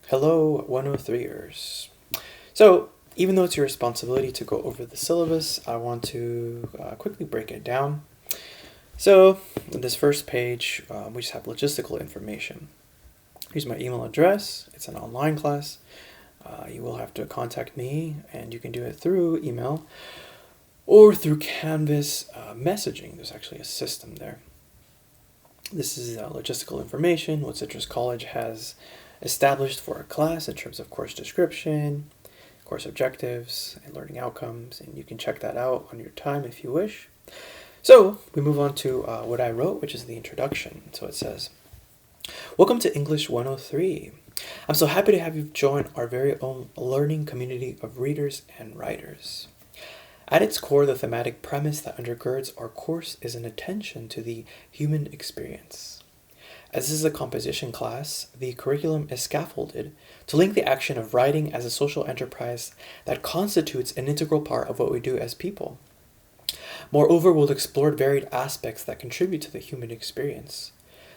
Hello, 103ers. So, even though it's your responsibility to go over the syllabus, I want to quickly break it down. So, in this first page, we just have logistical information. Here's my email address. It's an online class. You will have to contact me, and you can do it through email or through Canvas messaging. There's actually a system there. This is logistical information, what Citrus College has established for a class in terms of course description, course objectives, and learning outcomes, and you can check that out on your time if you wish. So we move on to what I wrote, which is the introduction. So it says, "Welcome to English 103. I'm so happy to have you join our very own learning community of readers and writers. At its core, the thematic premise that undergirds our course is an attention to the human experience. As this is a composition class, the curriculum is scaffolded to link the action of writing as a social enterprise that constitutes an integral part of what we do as people. Moreover, we'll explore varied aspects that contribute to the human experience.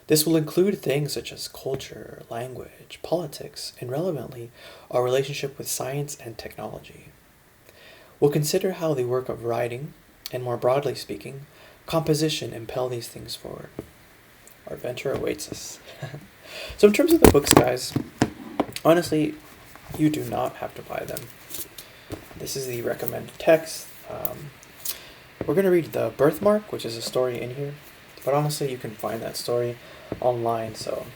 This will include things such as culture, language, politics, and relevantly, our relationship with science and technology. We'll consider how the work of writing, and more broadly speaking, composition impel these things forward. Our adventure awaits us." So in terms of the books, guys, honestly, you do not have to buy them. This is the recommended text. We're going to read The Birthmark, which is a story in here. But honestly, you can find that story online. So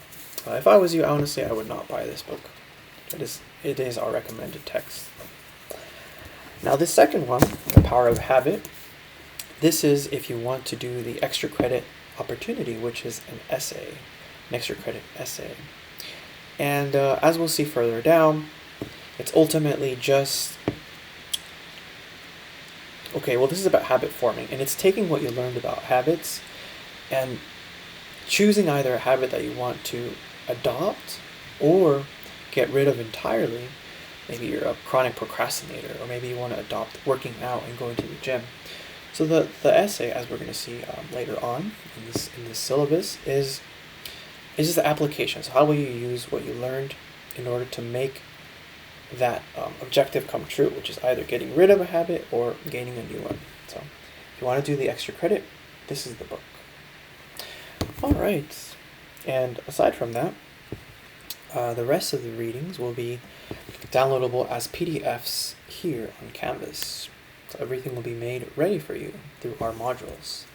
if I was you, honestly, I would not buy this book. It is our recommended text. Now, this second one, The Power of Habit, this is if you want to do the extra credit opportunity, which is an essay, an extra credit essay. And as we'll see further down, it's ultimately just, this is about habit forming, and it's taking what you learned about habits and choosing either a habit that you want to adopt or get rid of entirely. Maybe you're a chronic procrastinator, or maybe you want to adopt working out and going to the gym. So the essay, as we're going to see later on in this syllabus, is just the application. So how will you use what you learned in order to make that objective come true, which is either getting rid of a habit or gaining a new one. So if you want to do the extra credit, this is the book. All right. And aside from that, the rest of the readings will be downloadable as PDFs here on Canvas. So everything will be made ready for you through our modules.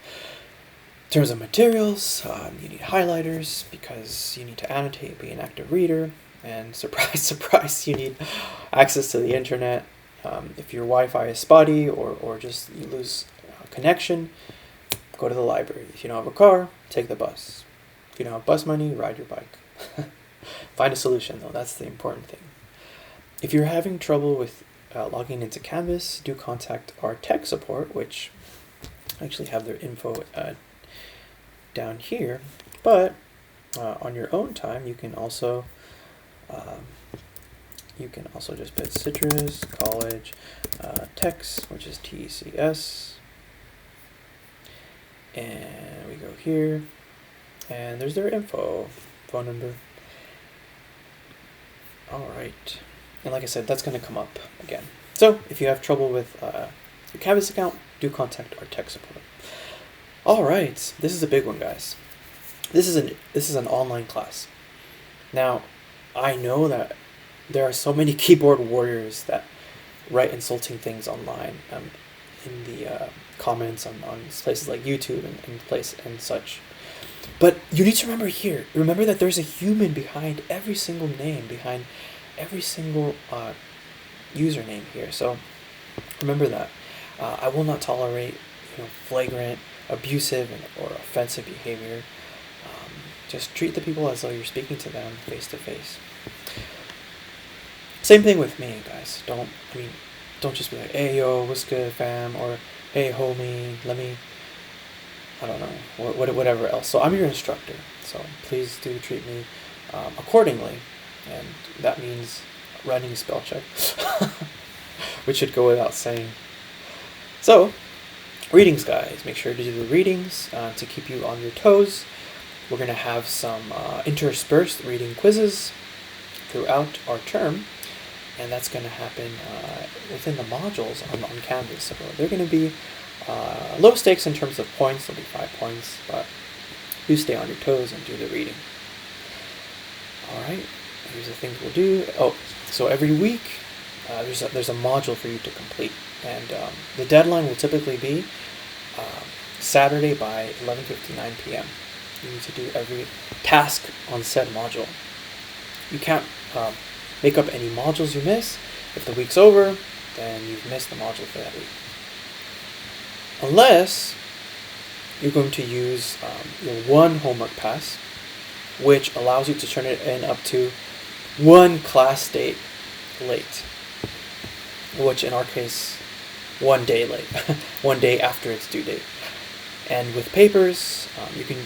In terms of materials, you need highlighters because you need to annotate, be an active reader, and surprise, surprise, you need access to the internet. If your Wi-Fi is spotty or just you lose connection, go to the library. If you don't have a car, take the bus. If you don't have bus money, ride your bike. Find a solution, though. That's the important thing. If you're having trouble with logging into Canvas, do contact our tech support, which I actually have their info down here. But on your own time, you can also just put Citrus College Techs, which is TCS, and we go here, and there's their info, phone number. All right. And like I said, that's going to come up again. So if you have trouble with your Canvas account, do contact our tech support. All right, this is a big one, guys. This is an online class. Now, I know that there are so many keyboard warriors that write insulting things online in the comments on places like YouTube and such. But you need to remember that there's a human behind every single name, behind every single username here. So remember that. I will not tolerate flagrant, abusive, or offensive behavior. Just treat the people as though you're speaking to them face to face. Same thing with me, guys. Don't just be like, "Hey, yo, what's good, fam?" or "Hey, homie, I don't know, whatever else. So I'm your instructor, so please do treat me accordingly. And that means running a spell check, which should go without saying. So, readings, guys. Make sure to do the readings to keep you on your toes. We're going to have some interspersed reading quizzes throughout our term, and that's going to happen within the modules on Canvas. So they're going to be low stakes in terms of points. There'll be 5 points, but do stay on your toes and do the reading. All right, here's the things we'll do. Oh, so every week there's a module for you to complete, and the deadline will typically be Saturday by 11:59 p.m. You need to do every task on said module. You can't make up any modules you miss. If the week's over, then you've missed the module for that week. Unless you're going to use your one homework pass, which allows you to turn it in up to 1 class date late, which in our case, 1 day late, 1 day after its due date. And with papers, you can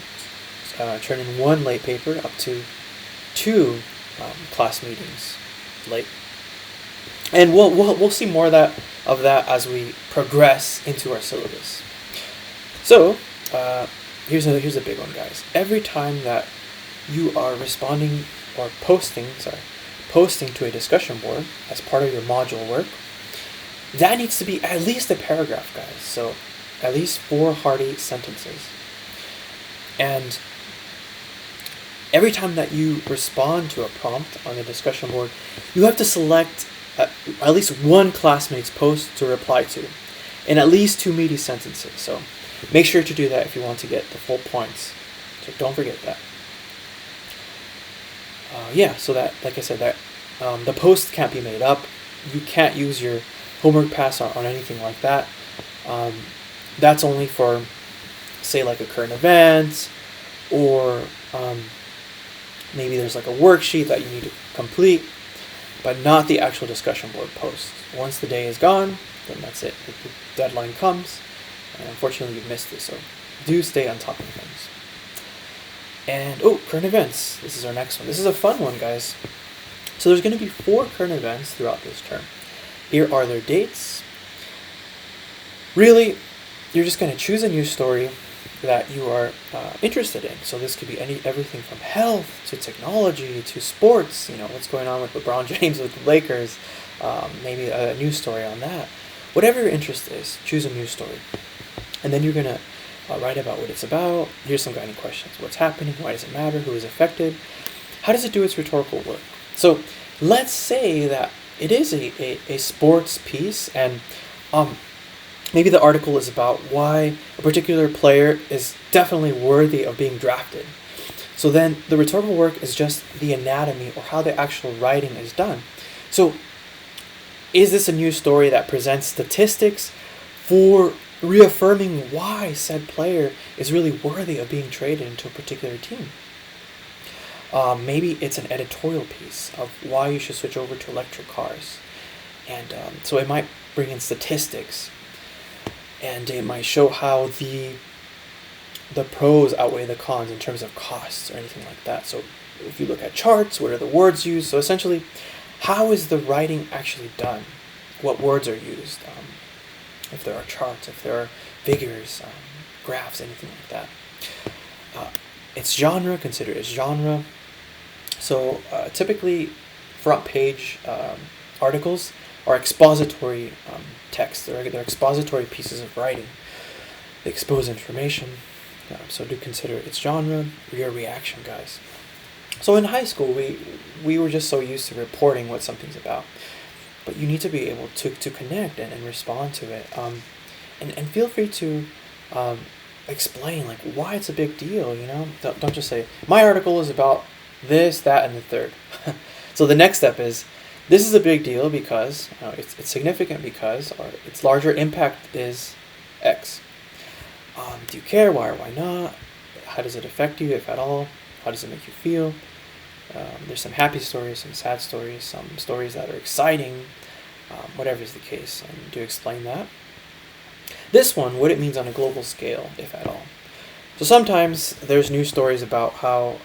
turn in 1 late paper up to 2 class meetings late. And we'll see more of that as we progress into our syllabus. So here's a big one, guys. Every time that you are responding or posting to a discussion board as part of your module work, that needs to be at least a paragraph, guys. So at least 4 hearty sentences. And every time that you respond to a prompt on the discussion board, you have to select at least 1 classmate's post to reply to, and at least 2 meaty sentences. So make sure to do that if you want to get the full points. So don't forget that. So that, like I said, that the post can't be made up. You can't use your homework pass on anything like that. That's only for, say, like a current event, or maybe there's like a worksheet that you need to complete, but not the actual discussion board post. Once the day is gone, then that's it. The deadline comes, and unfortunately you've missed it, so do stay on top of things. And, current events. This is our next one. This is a fun one, guys. So there's going to be 4 current events throughout this term. Here are their dates. Really, you're just going to choose a news story that you are interested in. So this could be everything from health to technology to sports. You know, what's going on with LeBron James with the Lakers. Maybe a news story on that. Whatever your interest is, choose a news story. And then you're going to write about what it's about. Here's some guiding questions. What's happening? Why does it matter? Who is affected? How does it do its rhetorical work? So let's say that it is a sports piece, and maybe the article is about why a particular player is definitely worthy of being drafted. So then the rhetorical work is just the anatomy or how the actual writing is done. So is this a news story that presents statistics for reaffirming why said player is really worthy of being traded into a particular team? Maybe it's an editorial piece of why you should switch over to electric cars. And so it might bring in statistics, and it might show how the pros outweigh the cons in terms of costs or anything like that. So if you look at charts, what are the words used? So essentially, how is the writing actually done? What words are used? If there are charts, if there are figures, graphs, anything like that. Its genre, consider its genre. So typically front page articles are expository text. They're expository pieces of writing. They expose information. So do consider its genre, your reaction, guys. So in high school, we were just so used to reporting what something's about. But you need to be able to connect and respond to it. And feel free to explain like why it's a big deal, you know? Don't just say, my article is about this, that, and the third. So the next step is, this is a big deal because, it's significant because, or its larger impact is X. Do you care? Why or why not? How does it affect you, if at all? How does it make you feel? There's some happy stories, some sad stories, some stories that are exciting, whatever is the case, and do explain that. This one, what it means on a global scale, if at all. So sometimes there's news stories about how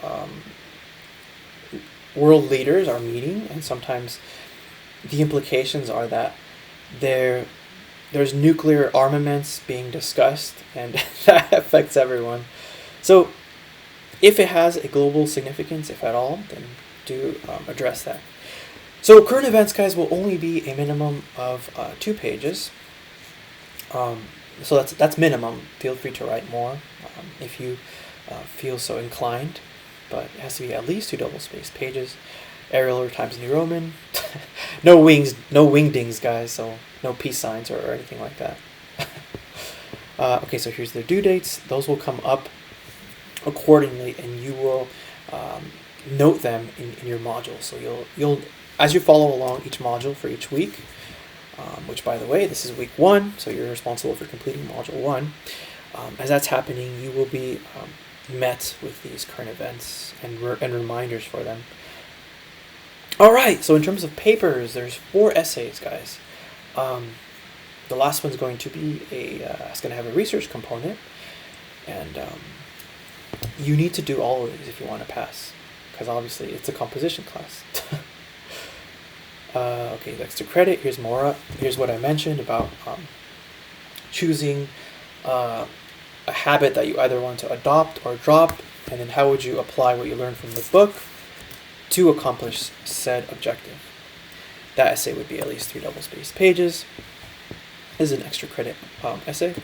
world leaders are meeting, and sometimes the implications are that there's nuclear armaments being discussed, and that affects everyone. So if it has a global significance, if at all, then do address that. So current events, guys, will only be a minimum of 2 pages. So that's minimum. Feel free to write more if you feel so inclined, but it has to be at least 2 double-spaced pages. Arial or Times New Roman. No wingdings, guys. So no peace signs or anything like that. Okay, so here's the due dates. Those will come up accordingly, and you will note them in your module. So you'll as you follow along each module for each week, which, by the way, this is week 1, so you're responsible for completing module 1. As that's happening, you will be met with these current events and reminders for them. All right, so in terms of papers, there's 4 essays, guys. The last one's going to be it's going to have a research component, and you need to do all of these if you want to pass, because obviously it's a composition class. Okay, next to credit, here's what I mentioned about choosing a habit that you either want to adopt or drop, and then how would you apply what you learned from the book to accomplish said objective. That essay would be at least 3 double-spaced pages. This is an extra credit essay.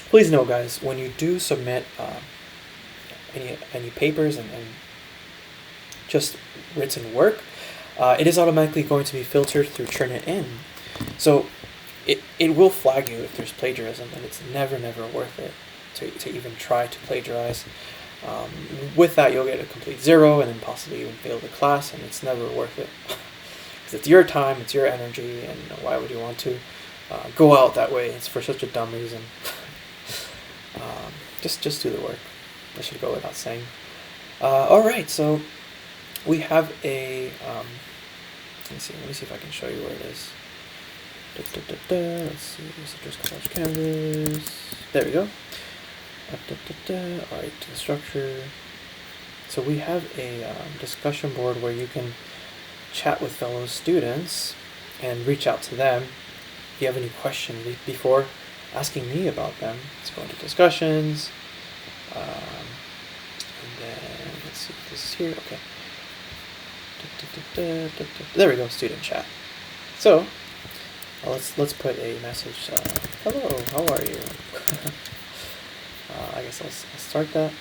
Please know, guys, when you do submit any papers and just written work, it is automatically going to be filtered through Turnitin. So it will flag you if there's plagiarism, and it's never worth it to even try to plagiarize. With that, you'll get a complete 0 and then possibly even fail the class, and it's never worth it. Because it's your time, it's your energy, and why would you want to go out that way? It's for such a dumb reason. Just do the work. I should go without saying. Alright, so we have a, let me see if I can show you where it is. Let's see, Citrus College Canvas. There we go. Alright, the structure. So we have a discussion board where you can chat with fellow students and reach out to them. If you have any questions before asking me about them, let's go into discussions. And then let's see if this is here. Okay. There we go, student chat. So let's put a message. Hello, how are you? I guess I'll start that.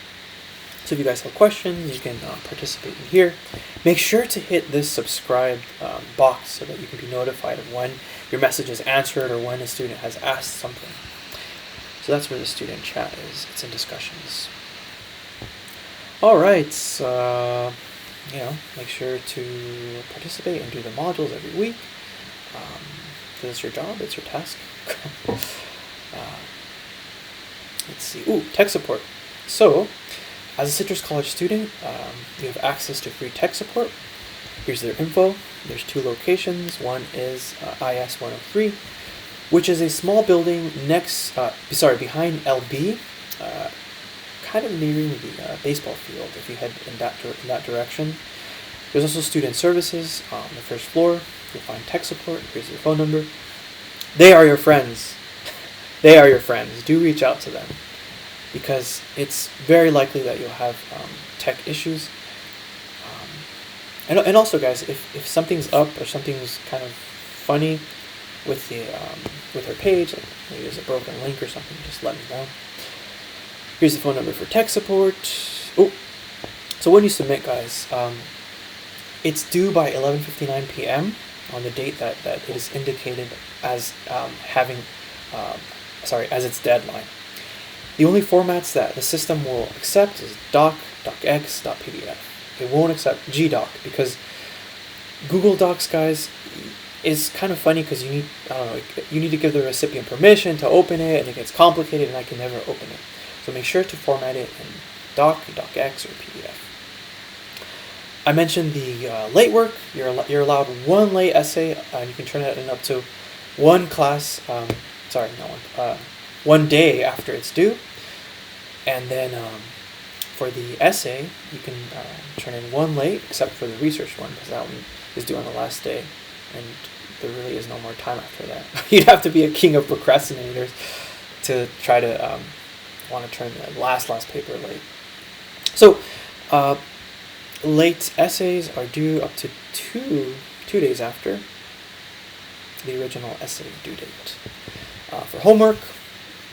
So if you guys have questions, you can participate in here. Make sure to hit this subscribe box so that you can be notified of when your message is answered or when a student has asked something. So that's where the student chat is. It's in discussions. All right. Make sure to participate and do the modules every week. This is your job. It's your task. Let's see. Ooh, tech support. So, as a Citrus College student, you have access to free tech support. Here's their info. There's 2 locations. One is IS 103, which is a small building behind LB, kind of nearing the baseball field if you head in that direction. There's also student services on the first floor. You'll find tech support. Here's their phone number. They are your friends. They are your friends. Do reach out to them, because it's very likely that you'll have tech issues. And also, guys, if something's up or something's kind of funny with her page, like maybe there's a broken link or something, just let me know. Here's the phone number for tech support. Oh, so when you submit, guys, it's due by 11:59 p.m. on the date that it is indicated as as its deadline. The only formats that the system will accept is doc, docx, .pdf. It won't accept gdoc because Google Docs, guys, is kind of funny because you need to give the recipient permission to open it, and it gets complicated, and I can never open it. So make sure to format it in doc, docx, or PDF. I mentioned the late work. You're allowed 1 late essay, and you can turn it in up to 1 class. One day after it's due, and then for the essay, you can turn in 1 late, except for the research one, because that one is due on the last day, and there really is no more time after that. You'd have to be a king of procrastinators to try to want to turn the last paper late. So Late essays are due up to two days after the original essay due date. For homework,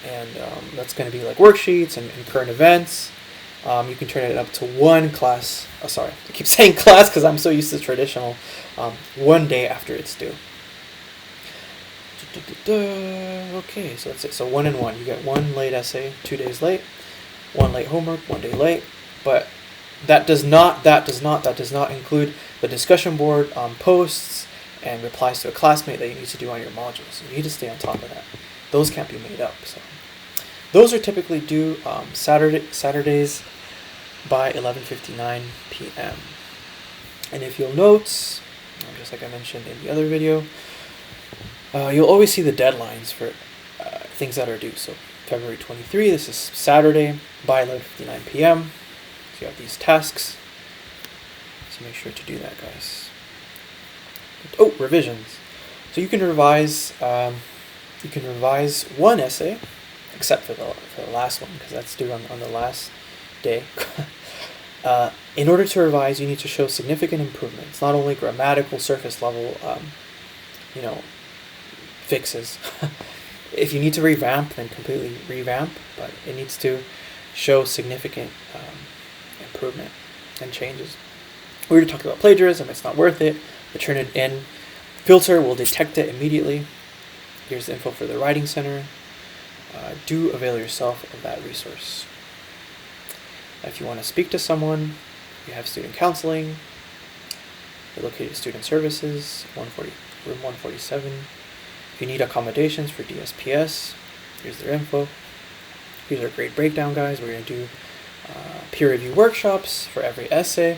and that's going to be like worksheets and current events. You can turn it up to one class. Oh, sorry, I keep saying class because I'm so used to traditional. 1 day after it's due. Okay, so that's it. So 1 and 1. You get 1 late essay, 2 days late. 1 late homework, 1 day late. But that does not include the discussion board Posts and replies to a classmate that you need to do on your modules. You need to stay on top of that. Those can't be made up. So those are typically due Saturdays by 11:59 p.m. And if you'll note, just like I mentioned in the other video, you'll always see the deadlines for things that are due. So February 23, this is Saturday by 11:59 p.m. So you have these tasks. So make sure to do that, guys. Oh, revisions. So you can revise. You can revise one essay, except for the last one, because that's due on the last day. In order to revise, you need to show significant improvements, not only grammatical, surface level, fixes. If you need to revamp, then completely revamp, but it needs to show significant improvement and changes. We already talked about plagiarism. It's not worth it. Return it in. Filter will detect it immediately. Here's the info for the Writing Center. Do avail yourself of that resource. If you want to speak to someone, you have student counseling. You're located at Student Services, room 147. If you need accommodations for DSPS, here's their info. Here's our grade breakdown, guys. We're going to do peer review workshops for every essay.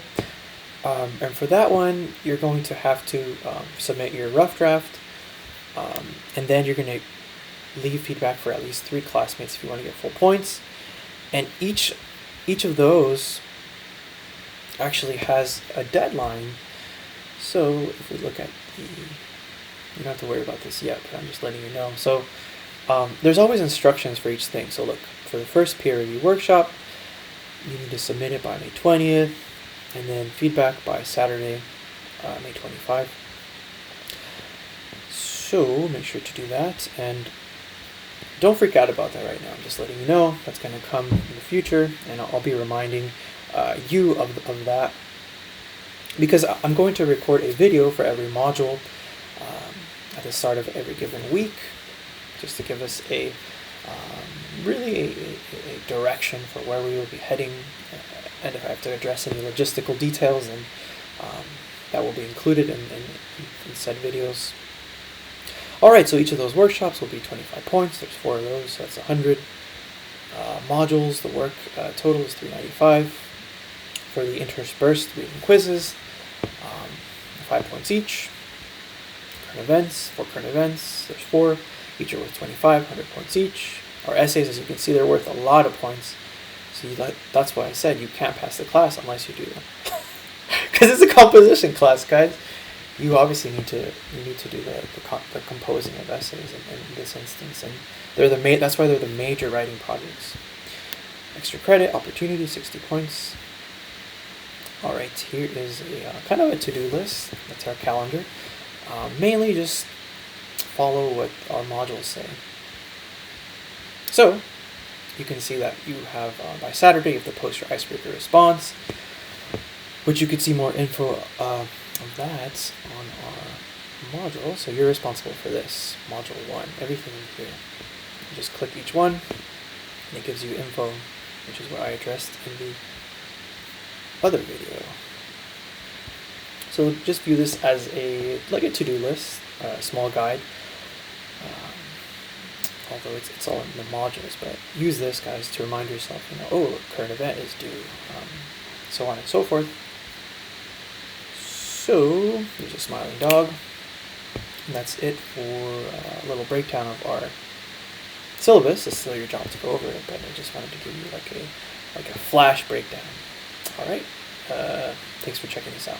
And for that one, you're going to have to submit your rough draft, and then you're going to leave feedback for at least 3 classmates if you want to get full points. And each of those actually has a deadline. So if we look at you don't have to worry about this yet, but I'm just letting you know. So there's always instructions for each thing. So look, for the first peer review workshop, you need to submit it by May 20th, and then feedback by Saturday, May 25. So make sure to do that, and don't freak out about that right now. I'm just letting you know that's going to come in the future, and I'll be reminding you of that, because I'm going to record a video for every module at the start of every given week, just to give us a direction for where we will be heading, and if I have to address any logistical details, then that will be included in said videos. Alright, so each of those workshops will be 25 points. There's 4 of those, so that's 100. Modules, the work total is 395. For the interspersed reading quizzes, 5 points each. Current events, 4 current events, there's 4. Each are worth 25, 100 points each. Our essays, as you can see, they're worth a lot of points. So that's why I said you can't pass the class unless you do them. Because it's a composition class, guys. You obviously need to do the composing of essays in this instance, and that's why they're the major writing projects. Extra credit, opportunity, 60 points. All right, here is a kind of a to-do list. That's our calendar. Mainly just follow what our modules say. So you can see that you have by Saturday you have to post your icebreaker response, which you could see more info of that on our module. So you're responsible for this, module 1, everything in here. You just click each one, and it gives you info, which is what I addressed in the other video. So just view this as like a to-do list, a small guide. Although it's all in the modules, but use this, guys, to remind yourself, oh, current event is due, so on and so forth. So here's a smiling dog, and that's it for a little breakdown of our syllabus. It's still your job to go over it, but I just wanted to give you like a flash breakdown. All right, thanks for checking this out.